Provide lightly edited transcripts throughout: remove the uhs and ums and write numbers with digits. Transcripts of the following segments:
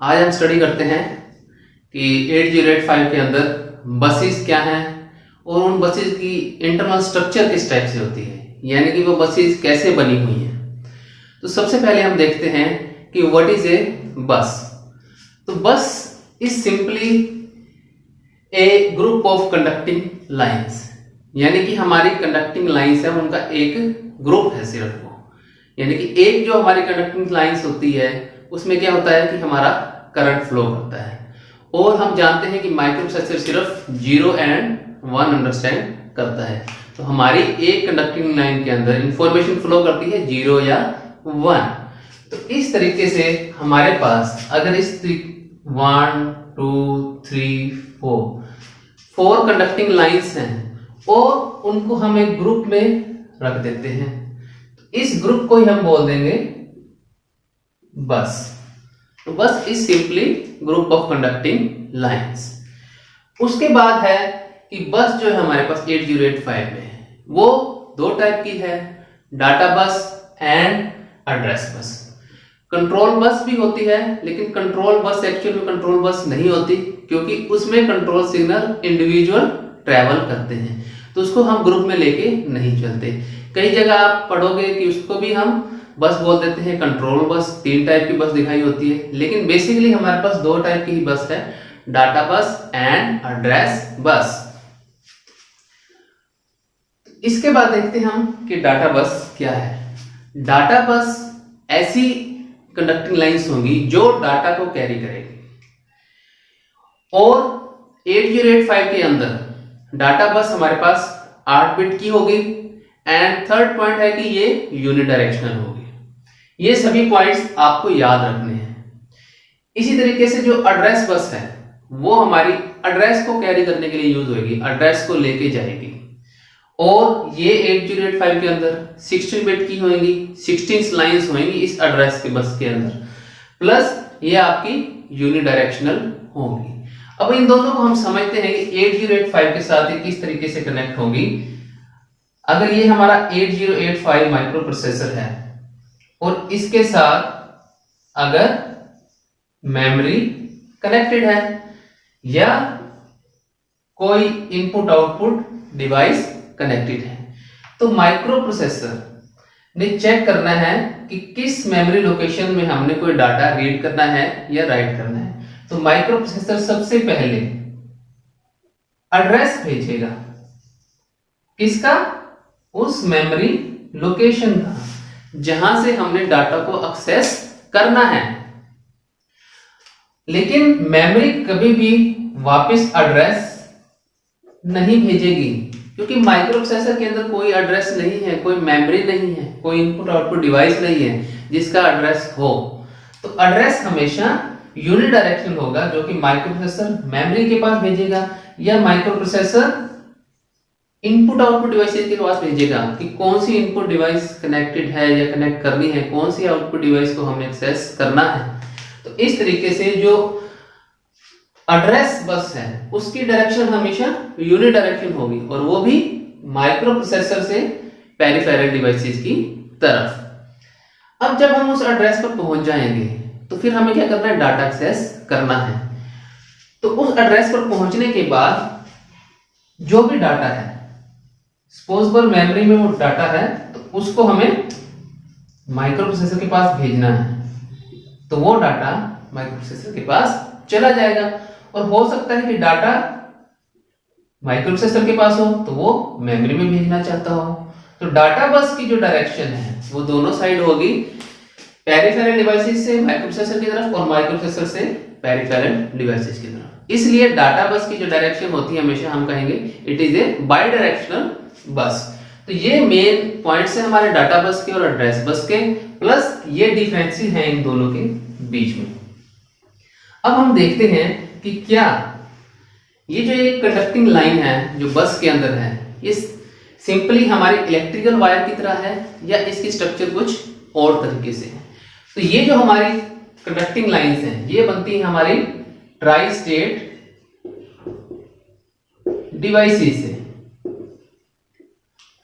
आज हम स्टडी करते हैं कि 8085 के अंदर बसेस क्या हैं और उन बसेस की इंटरनल स्ट्रक्चर किस टाइप से होती है, यानी कि वो बसेस कैसे बनी हुई हैं। तो सबसे पहले हम देखते हैं कि व्हाट इज ए बस। तो बस is simply A group of conducting lines, यानी कि हमारी कंडक्टिंग लाइंस है उनका एक ग्रुप है सिर्फ वो, यानी कि एक जो हमारी कंडक्टिंग लाइंस होती है उसमें क्या होता है कि हमारा करंट फ्लो करता है। और हम जानते हैं कि माइक्रोप्रोसेसर सिर्फ 0 एंड 1 अंडरस्टैंड करता है। तो हमारी एक कंडक्टिंग लाइन के अंदर इंफॉर्मेशन फ्लो करती है 0 या 1। तो इस तरीके से हमारे पास अगर इस 1 2 3 4 कंडक्टिंग लाइंस हैं और उनको हम एक ग्रुप में रख देते हैं, तो इस ग्रुप को ही हम बोल देंगे बस। तो बस is simply group of conducting lines. उसके बाद है कि बस जो है हमारे पास 8085 में है वो दो टाइप की है, डाटा बस and address bus. Control bus भी होती है, लेकिन कंट्रोल बस एक्चुअल में कंट्रोल बस नहीं होती, क्योंकि उसमें कंट्रोल सिग्नल इंडिविजुअल ट्रैवल करते हैं, तो उसको हम ग्रुप में लेके नहीं चलते। कई जगह आप पढ़ोगे कि उसको भी हम बस बोल देते हैं, कंट्रोल बस। 3 टाइप की बस दिखाई होती है, लेकिन बेसिकली हमारे पास 2 टाइप की ही बस है, डाटा बस एंड एड्रेस बस। इसके बाद देखते हैं हम कि डाटा बस क्या है। डाटा बस ऐसी कंडक्टिंग लाइंस होंगी जो डाटा को कैरी करेगी, और 8085 के अंदर डाटा बस हमारे पास 8 बिट की होगी। एंड थर्ड पॉइंट है कि ये यूनिडायरेक्शनल होगी। ये सभी पॉइंट्स आपको याद रखने हैं। इसी तरीके से जो एड्रेस बस है वो हमारी एड्रेस को कैरी करने के लिए यूज होगी, एड्रेस को लेके जाएगी। और ये 8085 के अंदर 16 बिट की होंगी, 16 लाइंस होंगी इस एड्रेस के बस के अंदर, प्लस ये आपकी यूनिडायरेक्शनल होंगी। अब इन दोनों को हम समझते हैं कि 8085 के साथ ये किस तरीके से कनेक्ट होंगी। अगर ये हमारा 8085 माइक्रो प्रोसेसर है और इसके साथ अगर मेमोरी कनेक्टेड है या कोई इनपुट आउटपुट डिवाइस कनेक्टेड है, तो माइक्रो प्रोसेसर ने चेक करना है कि किस मेमोरी लोकेशन में हमने कोई डाटा रीड करना है या राइट करना है। तो माइक्रो प्रोसेसर सबसे पहले एड्रेस भेजेगा, किसका? उस मेमोरी लोकेशन का जहां से हमने डाटा को एक्सेस करना है। लेकिन मेमोरी कभी भी वापस एड्रेस नहीं भेजेगी, क्योंकि माइक्रो प्रोसेसर के अंदर कोई एड्रेस नहीं है, कोई मेमोरी नहीं है, कोई इनपुट आउटपुट डिवाइस नहीं है जिसका एड्रेस हो। तो एड्रेस हमेशा यूनिडायरेक्शनल होगा, जो कि माइक्रो प्रोसेसर मेमोरी के पास भेजेगा या micro processor input output devices के पास भेजेगा कि कौन सी इनपुट डिवाइस कनेक्टेड है या कनेक्ट करनी है, कौन सी आउटपुट डिवाइस को हमें एक्सेस करना है। तो इस तरीके से जो एड्रेस बस है उसकी डायरेक्शन हमेशा यूनिडायरेक्शनल होगी, और वो भी माइक्रो प्रोसेसर से पेरिफेरल डिवाइसेस की तरफ। अब जब हम उस एड्रेस पर पहुंच जाएंगे तो फिर हमें क्या करना है? डाटा एक्सेस करना है। तो उस एड्रेस पर पहुंचने के बाद जो भी डाटा है, सपोज पर मेमोरी में वो डाटा है, तो उसको हमें माइक्रो प्रोसेसर के पास भेजना है, तो वो डाटा माइक्रो प्रोसेसर के पास चला जाएगा। और हो सकता है कि डाटा माइक्रो प्रोसेसर के पास हो तो वो मेमोरी में भेजना चाहता हो। तो डाटा बस की जो डायरेक्शन है वो दोनों साइड होगी, पेरिफेरल डिवाइसेस से माइक्रो प्रोसेसर की तरफ और माइक्रो प्रोसेसर से पेरिफेरल डिवाइसेस की तरफ। इसलिए डाटा बस की जो डायरेक्शन होती है हमेशा हम कहेंगे it is a by directional बस। तो ये मेन पॉइंट्स है हमारे डाटा बस के और एड्रेस बस के, प्लस ये डिफरेंसेस हैं इन दोनों के बीच में। अब हम देखते हैं कि क्या ये जो एक कंडक्टिंग लाइन है जो बस के अंदर है, ये सिंपली हमारी इलेक्ट्रिकल वायर की तरह है या इसकी स्ट्रक्चर कुछ और तरीके से है। तो ये जो हमारी कंडक्टिंग लाइंस हैं ये बनती है हमारी ट्राई स्टेट डिवाइसेस से।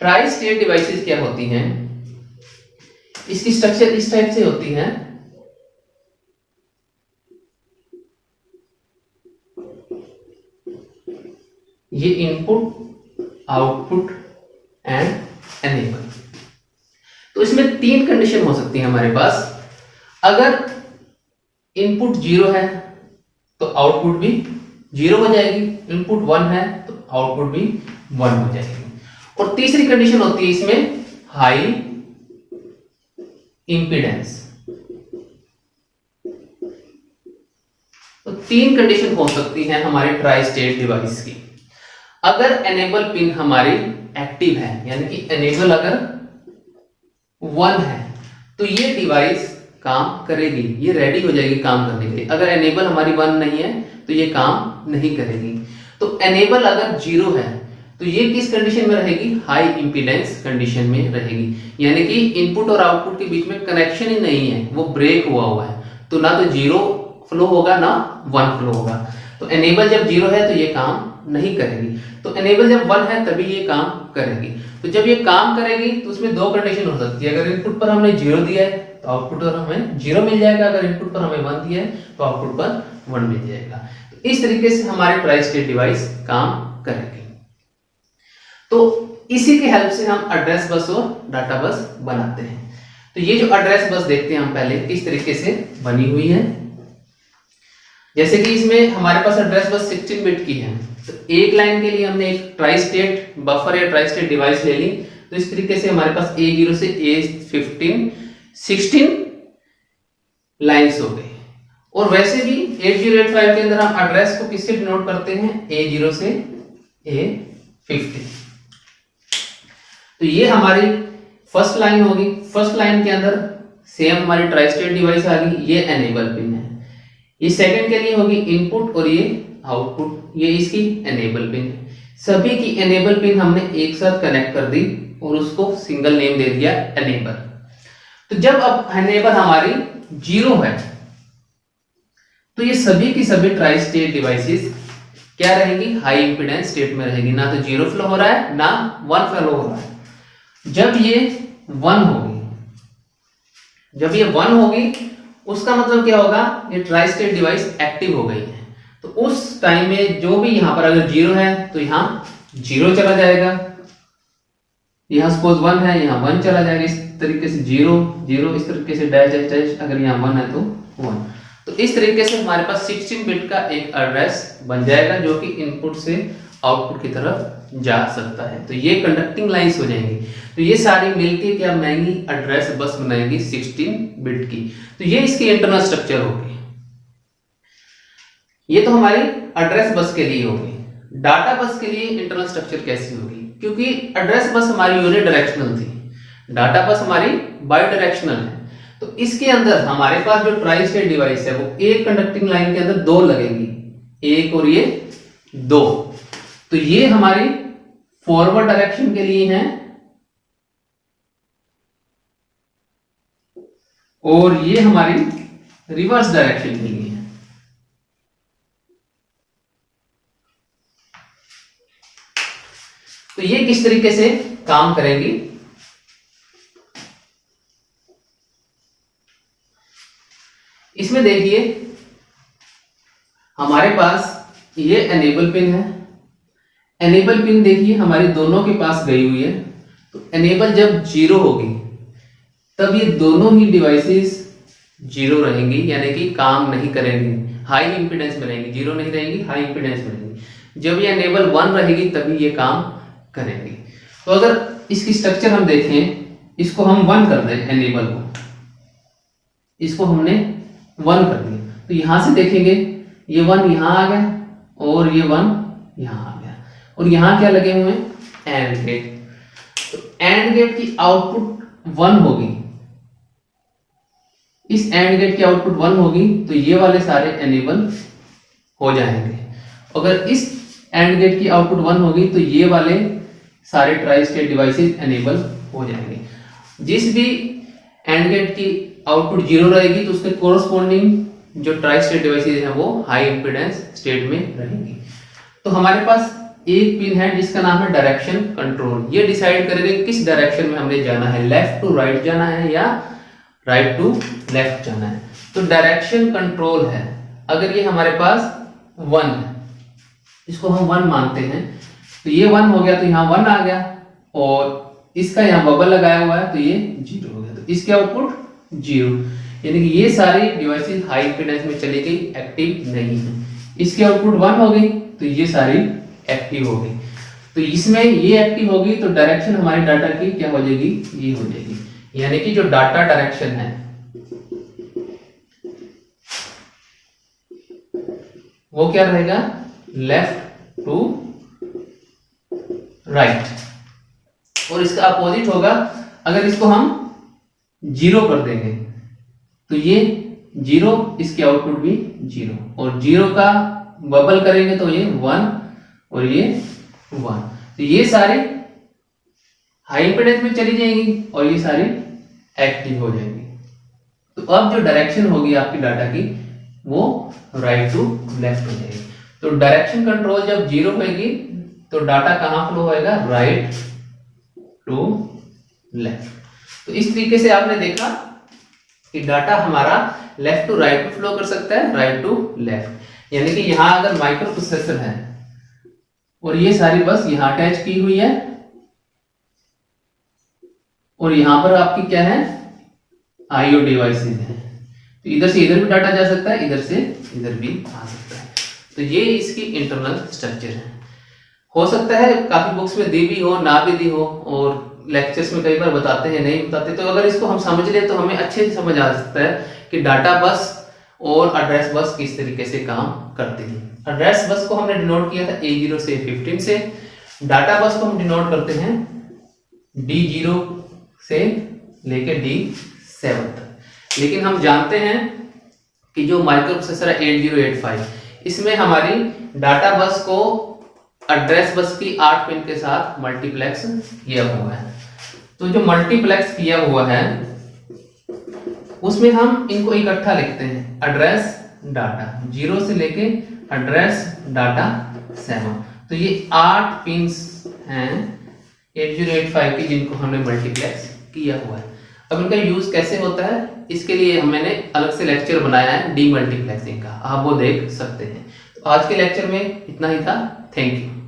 ट्राई स्टेट डिवाइसेस क्या होती हैं? इसकी स्ट्रक्चर इस टाइप से होती है ये इनपुट, आउटपुट एंड एनेबल। तो इसमें 3 कंडीशन हो सकती है हमारे पास। अगर इनपुट 0 है तो आउटपुट भी 0 हो जाएगी, इनपुट 1 है तो आउटपुट भी 1 हो जाएगी। और तीसरी कंडीशन होती है इसमें हाई इंपीडेंस। तो 3 कंडीशन हो सकती है हमारे ट्राई स्टेट डिवाइस की। अगर एनेबल पिन हमारी एक्टिव है, यानी कि एनेबल अगर 1 है तो ये डिवाइस काम करेगी, ये रेडी हो जाएगी काम करने के लिए। अगर एनेबल हमारी 1 नहीं है तो ये काम नहीं करेगी। तो एनेबल अगर 0 है तो ये किस कंडीशन में रहेगी? हाई इंपीडेंस कंडीशन में रहेगी, यानी कि इनपुट और आउटपुट के बीच में कनेक्शन ही नहीं है, वो ब्रेक हुआ है। तो ना तो 0 फ्लो होगा ना 1 फ्लो होगा। तो एनेबल जब 0 है तो ये काम नहीं करेगी। तो एनेबल जब 1 है तभी ये काम करेगी। तो जब ये काम करेगी तो उसमें 2 कंडीशन हो सकती है। अगर इनपुट पर हमने 0 दिया है तो आउटपुट पर हमें 0 मिल जाएगा, अगर इनपुट पर हमें 1 दिया है तो आउटपुट पर 1 मिल जाएगा। तो इस तरीके से हमारे ट्राई स्टेट डिवाइस काम करेगी। तो इसी के हेल्प से हम एड्रेस बस और डाटा बस बनाते हैं। तो ये जो एड्रेस बस देखते हैं हम पहले किस तरीके से बनी हुई है। जैसे कि इसमें हमारे पास एड्रेस बस 16 बिट की है। तो एक लाइन के लिए हमने एक ट्राई स्टेट बफर या ट्राई स्टेट डिवाइस ले ली। तो इस तरीके से हमारे पास A0 से A15 16 लाइंस हो गई। और वैसे भी 8085 के अंदर हम एड्रेस को किससे डिनोट करते हैं? A0 से A15। तो ये हमारी फर्स्ट लाइन होगी। फर्स्ट लाइन के अंदर सेम हमारी ट्राई स्टेट डिवाइस आ गई, ये एनेबल पिन है। ये सेकंड के लिए होगी इनपुट और ये आउटपुट, ये इसकी एनेबल पिन है। सभी की एनेबल पिन हमने एक साथ कनेक्ट कर दी और उसको सिंगल नेम दे दिया एनेबल। तो जब अब एनेबल हमारी 0 है तो ये सभी की सभी ट्राई स्टेट डिवाइसेस क्या रहेंगी? हाई इंपीडेंस स्टेट में रहेगी। ना तो 0 फ्लो हो रहा है ना 1 फ्लो हो रहा है। जब ये 1 होगी, जब ये 1 होगी उसका मतलब क्या होगा? ये ट्राई स्टेट डिवाइस एक्टिव हो गई है। तो उस टाइम में जो भी यहां पर अगर 0 है तो यहां 0 चला जाएगा, यहां सपोज 1 है यहां 1 चला जाएगा। इस तरीके से 0 0, इस तरीके से डैश डैश डैश, अगर यहां 1 है तो 1। तो इस तरीके से हमारे पास 16 बिट का एक एड्रेस बन जाएगा जो कि इनपुट से आउटपुट की तरफ जा सकता है। तो ये कंडक्टिंग लाइंस हो जाएंगी। तो ये सारी मिलके क्या बनाएंगी? एड्रेस बस बनाएंगी 16 बिट की। तो ये इसकी इंटरनल स्ट्रक्चर होगी। ये तो हमारी एड्रेस बस के लिए होगी। डाटा बस के लिए इंटरनल स्ट्रक्चर कैसी होगी? क्योंकि एड्रेस बस हमारी यूनिडायरेक्शनल थी, डाटा बस हमारी बाई डायरेक्शनल है। तो इसके अंदर हमारे पास जो ट्राई स्टेट डिवाइस है वो एक कंडक्टिंग लाइन के अंदर 2 लगेगी, एक और ये 2। तो ये हमारी फॉरवर्ड डायरेक्शन के लिए है और ये हमारी रिवर्स डायरेक्शन के लिए है। तो ये किस तरीके से काम करेंगी? इसमें देखिए हमारे पास ये एनेबल पिन है। एनेबल पिन देखिए हमारी दोनों के पास गई हुई है। तो एनेबल जब 0 होगी तब ये दोनों ही डिवाइसेस 0 रहेंगी, यानी कि काम नहीं करेंगी, हाई इंपीडेंस में रहेंगी। 0 नहीं रहेंगी, हाई इंपीडेंस में रहेंगी। जब ये एनेबल 1 रहेगी तभी ये काम करेंगी। तो अगर इसकी स्ट्रक्चर हम देखें, इसको हम 1 कर दें, एनेबल को इसको हमने 1 कर दिया। तो यहां से देखेंगे ये 1 यहां आ गया और ये 1 यहां आ गया। और यहां क्या लगे हुए हैं? And gate. तो एंड गेट की आउटपुट 1 होगी। इस एंड गेट की आउटपुट 1 होगी तो ये वाले सारे एनेबल हो जाएंगे। अगर इस एंड गेट की आउटपुट 1 होगी तो ये वाले सारे ट्राई स्टेट डिवाइसेस एनेबल हो जाएंगे। जिस भी एंड गेट की आउटपुट 0 रहेगी तो उसके कोरस्पॉन्डिंग जो ट्राई स्टेट डिवाइसेस हैं वो हाई इंपीडेंस स्टेट में रहेंगी। तो हमारे पास एक पिन है जिसका नाम है डायरेक्शन कंट्रोल। ये डिसाइड करेगा किस डायरेक्शन में हमने जाना है, लेफ्ट टू राइट जाना है या राइट टू लेफ्ट जाना है। तो डायरेक्शन कंट्रोल है। अगर ये हमारे पास 1 है, इसको हम 1 मानते हैं, तो ये 1 हो गया तो यहाँ 1 आ गया, और इसका यहाँ बबल लगाया हुआ है तो ये 0 हो गया, तो इसके आउटपुट 0, यानी कि ये सारी डिवाइसेस हाई इंपीडेंस में चली गई, एक्टिव नहीं है। इसकी आउटपुट 1 हो गई तो ये सारी एक्टिव हो गई। तो इसमें ये एक्टिव होगी तो डायरेक्शन हमारी डाटा की क्या हो जाएगी, ये हो जाएगी, यानी कि जो डाटा डायरेक्शन है वो क्या रहेगा, लेफ्ट टू राइट, और इसका अपोजिट होगा अगर इसको हम 0 कर देंगे तो ये 0, इसके आउटपुट भी 0, और 0 का बबल करेंगे तो ये 1 और ये 1, तो ये सारी हाई इंपीडेंस में चली जाएंगी और ये सारी एक्टिव हो जाएंगी। तो अब जो डायरेक्शन होगी आपकी डाटा की वो राइट टू लेफ्ट हो जाएगी। तो डायरेक्शन कंट्रोल जब 0 होगी तो डाटा कहां फ्लो होएगा, राइट टू लेफ्ट। तो इस तरीके से आपने देखा कि डाटा हमारा लेफ्ट टू राइट में फ्लो कर सकता है, राइट टू लेफ्ट, यानी कि यहां अगर माइक्रो प्रोसेसर है और ये सारी बस यहां अटैच की हुई है और यहां पर आपकी क्या है, आईओ डिवाइसेस है, तो इधर से इधर भी डाटा जा सकता है, इधर से इधर भी आ सकता है। तो ये इसकी इंटरनल स्ट्रक्चर है। हो सकता है काफी बुक्स में दी भी हो, ना भी दी हो, और लेक्चर्स में कई बार बताते हैं, नहीं बताते, तो अगर इसको हम समझ लें तो हमें अच्छे से समझ आ सकता है कि डाटा बस और एड्रेस बस किस तरीके से काम करते हैं। एड्रेस बस को हमने डिनोट किया था A0 से A15 से, डाटा बस को हम डिनोट करते हैं D0 से लेके D7 तक। लेकिन हम जानते हैं कि जो माइक्रो प्रोसेसर है 8085, इसमें हमारी डाटा बस को एड्रेस बस की 8 पिन के साथ मल्टीप्लेक्स किया हुआ है। तो जो मल्टीप्लेक्स किया हुआ है उसमें हम इनको इकट्ठा लिखते हैं, एड्रेस डाटा 0 से लेके एड्रेस डाटा 7। तो ये 8 पिंस हैं 8085 की जिनको हमने मल्टीप्लेक्स किया हुआ है। अब इनका यूज कैसे होता है, इसके लिए मैंने अलग से लेक्चर बनाया है डीमल्टीप्लेक्सिंग का, आप वो देख सकते हैं। तो आज के लेक्चर में इतना ही था। Thank you.